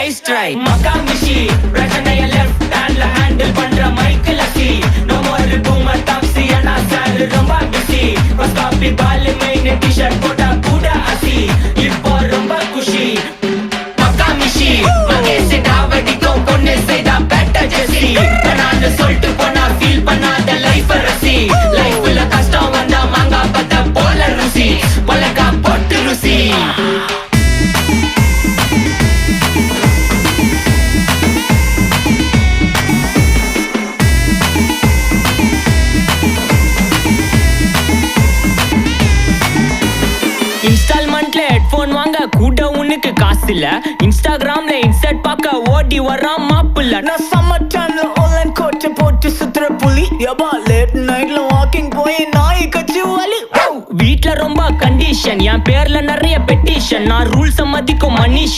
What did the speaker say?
nice try. Makamishi பிரச்சனைய left handல handle பண்ற Michael அசி. No more boomer taxi and sir ரொம்ப busy. First copy ball main t-shirt போட்டா கூட அசி. இப்போ ரொம்ப குஷி Makamishi மகேஷ் டாவடிக்கும் பொண்ணு செய்தா better ஜெசி. நான் சொல்லிட்டு போனா ஃபீல் பண்ணாத லைஃப் ரசி. லைஃப்ல கஷ்டம் வந்தா மாங்கா பத்த போல ருசி. மொளகா போட்டு ருசி. இன்ஸ்டால்மெண்ட்ல ஹெட்போன் வாங்க கூட உனக்கு காசு இல்ல. இன்ஸ்டாகிராம்ல இன்ஸ்டன்ட் பார்க்க ஓடி வரான் மாப்பிள்ள. நான் சம்மர் டைம்ல ஆன்லைன் கோட் போட்டு சுத்துற புலி. யபா லேட் நைட்ல வாக்கிங் போய் நாய் கச்சி வலி. வீட்ல ரொம்ப கண்டிஷன், என் பேர்ல நிறைய பெட்டிஷன். நான் ரூல்ஸ் மதிக்கும் மனுஷன்.